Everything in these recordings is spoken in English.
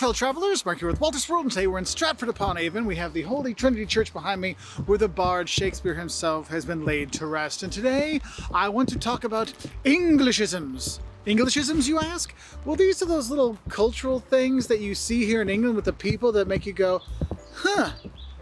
fellow travelers, Mark here with Walter's World, and today we're in Stratford-upon-Avon. We have the Holy Trinity Church behind me, where the bard Shakespeare himself has been laid to rest. And today, I want to talk about Englishisms. Englishisms, you ask? Well, these are those little cultural things that you see here in England with the people that make you go, huh,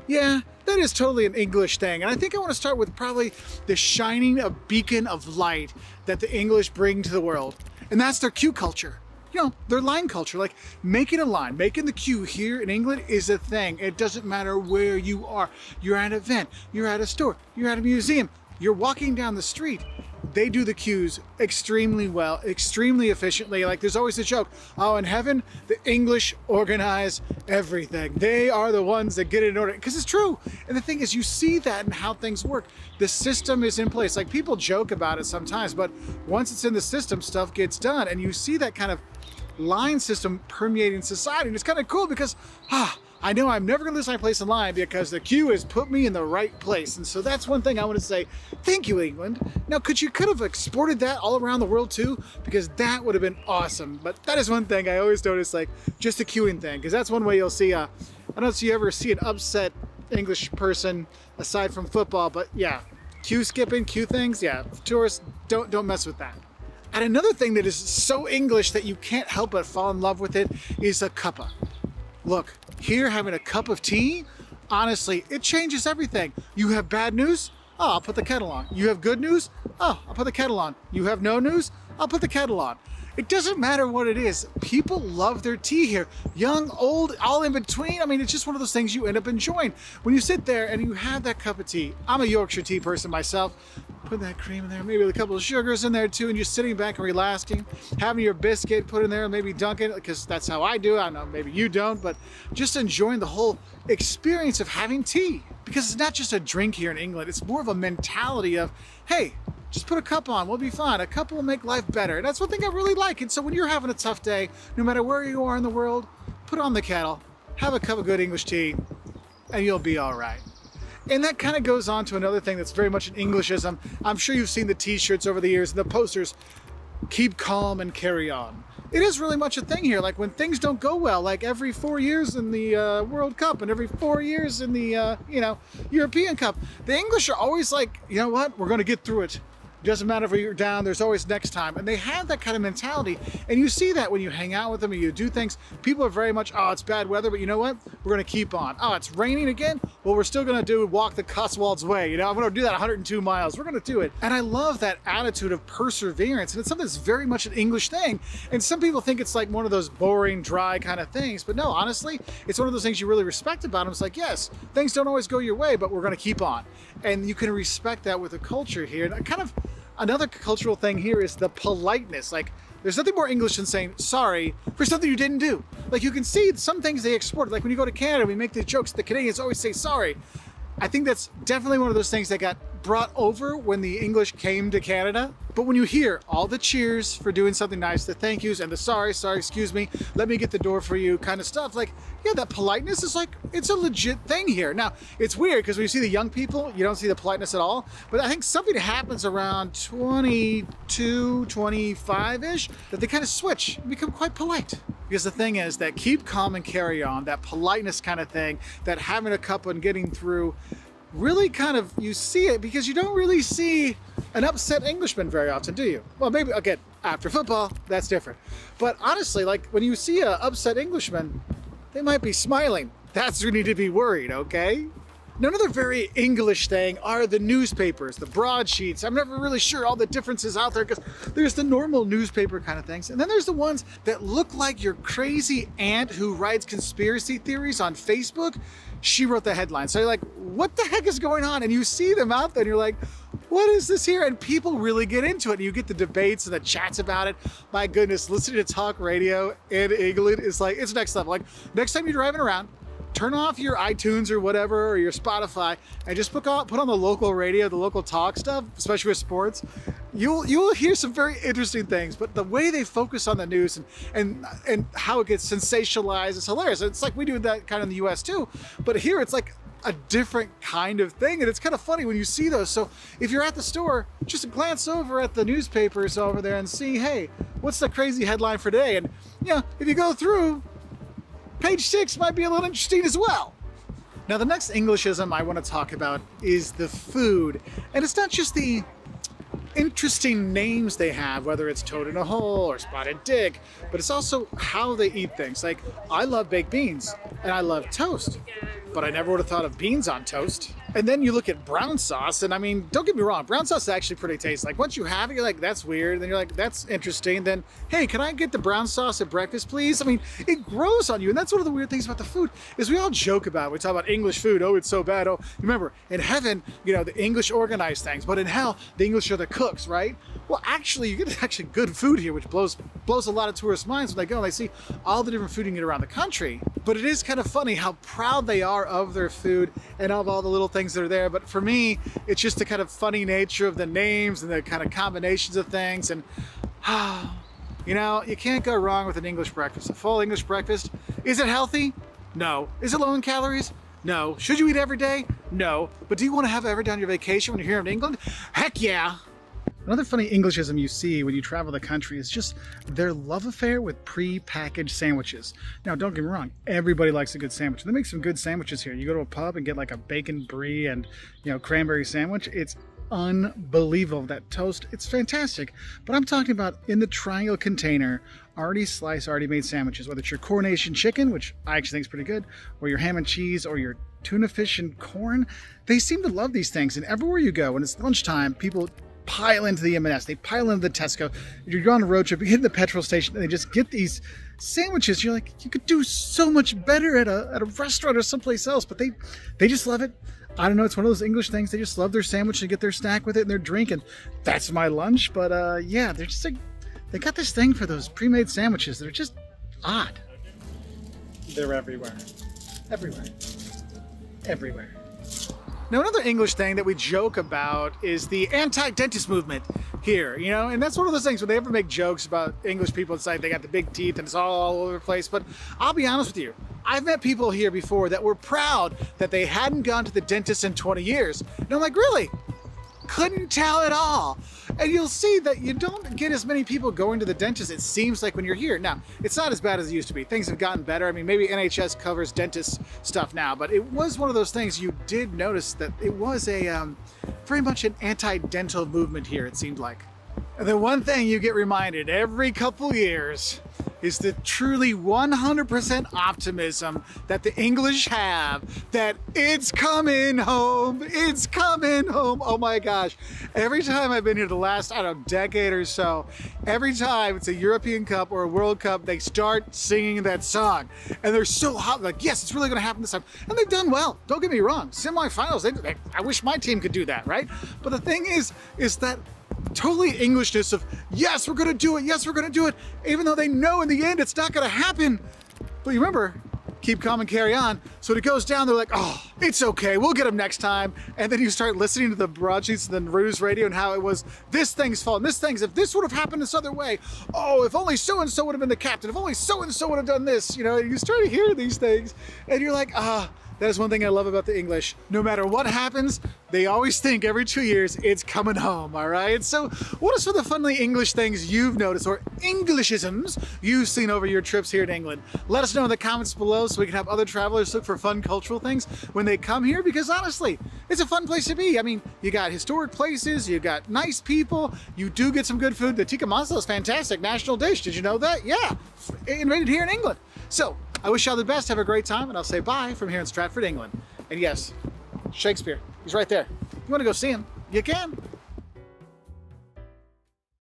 yeah, that is totally an English thing. And I think I want to start with probably the shining a beacon of light that the English bring to the world. And that's their queue culture. You know, their line culture, like making a line, making the queue here in England is a thing. It doesn't matter where you are. You're at an event, you're at a store, you're at a museum, you're walking down the street. They do the queues extremely well, extremely efficiently. Like there's always a joke, oh, in heaven, the English organize everything. They are the ones that get it in order, because it's true. And the thing is, you see that in how things work. The system is in place. Like people joke about it sometimes, but once it's in the system, stuff gets done. And you see that kind of line system permeating society. And it's kind of cool because, I know I'm never gonna lose my place in line because the queue has put me in the right place. And so that's one thing I want to say, thank you, England. Now, could have exported that all around the world too? Because that would have been awesome. But that is one thing I always notice, like just the queuing thing, because that's one way you'll see, I don't know if you ever see an upset English person aside from football, but yeah, queue skipping, queue things, yeah, tourists, don't mess with that. And another thing that is so English that you can't help but fall in love with it is a cuppa. Look, here having a cup of tea, honestly, it changes everything. You have bad news? Oh, I'll put the kettle on. You have good news? Oh, I'll put the kettle on. You have no news? I'll put the kettle on. It doesn't matter what it is. People love their tea here. Young, old, all in between. I mean, it's just one of those things you end up enjoying. When you sit there and you have that cup of tea, I'm a Yorkshire tea person myself, put that cream in there, maybe with a couple of sugars in there too, and you're sitting back and relaxing, having your biscuit put in there, maybe dunking it, because that's how I do it. I know maybe you don't, but just enjoying the whole experience of having tea. Because it's not just a drink here in England, it's more of a mentality of, hey, just put a cup on, we'll be fine. A cup will make life better. And that's one thing I really like. And so when you're having a tough day, no matter where you are in the world, put on the kettle, have a cup of good English tea, and you'll be all right. And that kind of goes on to another thing that's very much an Englishism. I'm sure you've seen the t-shirts over the years and the posters, keep calm and carry on. It is really much a thing here. Like when things don't go well, like every 4 years in the World Cup and every 4 years in the, European Cup, the English are always like, you know what, we're going to get through it. It doesn't matter if you're down, there's always next time. And they have that kind of mentality. And you see that when you hang out with them and you do things. People are very much, oh, it's bad weather, but you know what? We're gonna keep on. Oh, it's raining again? Well, we're still gonna walk the Cotswolds way. You know, I'm gonna do that 102 miles. We're gonna do it. And I love that attitude of perseverance. And it's something that's very much an English thing. And some people think it's like one of those boring, dry kind of things. But no, honestly, it's one of those things you really respect about them. It's like, yes, things don't always go your way, but we're gonna keep on. And you can respect that with the culture here. And I kind of, another cultural thing here is the politeness. Like, there's nothing more English than saying sorry for something you didn't do. Like, you can see some things they export. Like when you go to Canada, we make the jokes, the Canadians always say sorry. I think that's definitely one of those things that got brought over when the English came to Canada. But when you hear all the cheers for doing something nice, the thank yous and the sorry, excuse me, let me get the door for you kind of stuff, like, yeah, that politeness is like, it's a legit thing here. Now, it's weird because when you see the young people, you don't see the politeness at all. But I think something happens around 22, 25-ish, that they kind of switch and become quite polite. Because the thing is that keep calm and carry on, that politeness kind of thing, that having a cup and getting through, really kind of, you see it because you don't really see an upset Englishman very often, do you? Well, maybe, again, after football, that's different. But honestly, like when you see an upset Englishman, they might be smiling. That's when you need to be worried, okay? Now, another very English thing are the newspapers, the broadsheets. I'm never really sure all the differences out there because there's the normal newspaper kind of things. And then there's the ones that look like your crazy aunt who writes conspiracy theories on Facebook. She wrote the headline. So you're like, what the heck is going on? And you see them out there and you're like, what is this here? And people really get into it. And you get the debates and the chats about it. My goodness, listening to talk radio in England is like, it's next level. Like next time you're driving around, turn off your iTunes or whatever, or your Spotify, and just put on the local radio, the local talk stuff, especially with sports. You'll hear some very interesting things, but the way they focus on the news and how it gets sensationalized is hilarious. It's like we do that kind of in the US too, but here it's like a different kind of thing, and it's kind of funny when you see those. So if you're at the store, just glance over at the newspapers over there and see, hey, what's the crazy headline for today? And yeah, if you go through, page 6 might be a little interesting as well. Now, the next Englishism I want to talk about is the food. And it's not just the interesting names they have, whether it's toad in a hole or spotted dick, but it's also how they eat things. Like, I love baked beans and I love toast, but I never would have thought of beans on toast. And then you look at brown sauce, and I mean, don't get me wrong, brown sauce is actually pretty tasty. Like, once you have it, you're like, that's weird. Then you're like, that's interesting. Then, hey, can I get the brown sauce at breakfast, please? I mean, it grows on you. And that's one of the weird things about the food is we all joke about it. We talk about English food. Oh, it's so bad. Oh, remember, in heaven, you know, the English organize things, but in hell, the English are the cooks, right? Well, actually, you get actually good food here, which blows a lot of tourists' minds when they go and they see all the different food you can get around the country. But it is kind of funny how proud they are of their food and of all the little things that are there. But for me, it's just the kind of funny nature of the names and the kind of combinations of things. And, you know, you can't go wrong with an English breakfast. A full English breakfast. Is it healthy? No. Is it low in calories? No. Should you eat every day? No. But do you want to have it every day on your vacation when you're here in England? Heck yeah. Another funny Englishism you see when you travel the country is just their love affair with pre-packaged sandwiches. Now, don't get me wrong, everybody likes a good sandwich. They make some good sandwiches here. You go to a pub and get like a bacon brie and, you know, cranberry sandwich. It's unbelievable. That toast, it's fantastic. But I'm talking about in the triangle container, already sliced, already made sandwiches, whether it's your coronation chicken, which I actually think is pretty good, or your ham and cheese, or your tuna fish and corn. They seem to love these things. And everywhere you go, when it's lunchtime, people pile into the M&S, they pile into the Tesco. You're on a road trip, you hit the petrol station, and they just get these sandwiches. You're like, you could do so much better at a restaurant or someplace else, but they just love it. I don't know, it's one of those English things. They just love their sandwich and get their snack with it and their drink, and that's my lunch. But yeah, they're just like, they got this thing for those pre-made sandwiches that are just odd. They're everywhere. Everywhere. Everywhere. Now, another English thing that we joke about is the anti-dentist movement here, you know, and that's one of those things when they ever make jokes about English people, it's like they got the big teeth and it's all over the place. But I'll be honest with you, I've met people here before that were proud that they hadn't gone to the dentist in 20 years. And I'm like, really? Couldn't tell at all. And you'll see that you don't get as many people going to the dentist, it seems like, when you're here. Now, it's not as bad as it used to be. Things have gotten better. I mean, maybe NHS covers dentist stuff now, but it was one of those things you did notice that it was a very much an anti-dental movement here, it seemed like. And the one thing you get reminded every couple years is the truly 100% optimism that the English have that it's coming home, it's coming home. Oh my gosh. Every time I've been here the last, I don't know, decade or so, every time it's a European Cup or a World Cup, they start singing that song. And they're so hot, like, yes, it's really gonna happen this time. And they've done well, don't get me wrong. Semifinals, I wish my team could do that, right? But the thing is that totally Englishness of, yes, we're gonna do it, yes, we're gonna do it, even though they know in the end it's not gonna happen. But you remember, keep calm and carry on. So when it goes down, they're like, oh, it's okay, we'll get them next time. And then you start listening to the broadsheets and the news radio and how it was, this thing's fault, this thing's, if this would have happened this other way, oh, if only so-and-so would have been the captain, if only so-and-so would have done this, you know, and you start to hear these things and you're like, that is one thing I love about the English. No matter what happens, they always think every 2 years, it's coming home, all right? So what are some of the funny English things you've noticed or Englishisms you've seen over your trips here in England? Let us know in the comments below so we can have other travelers look for fun cultural things when they come here, because honestly, it's a fun place to be. I mean, you got historic places, you got nice people, you do get some good food. The tikka masala is fantastic, national dish. Did you know that? Yeah, invented here in England. So, I wish y'all the best, have a great time, and I'll say bye from here in Stratford, England. And yes, Shakespeare, he's right there. If you want to go see him, you can.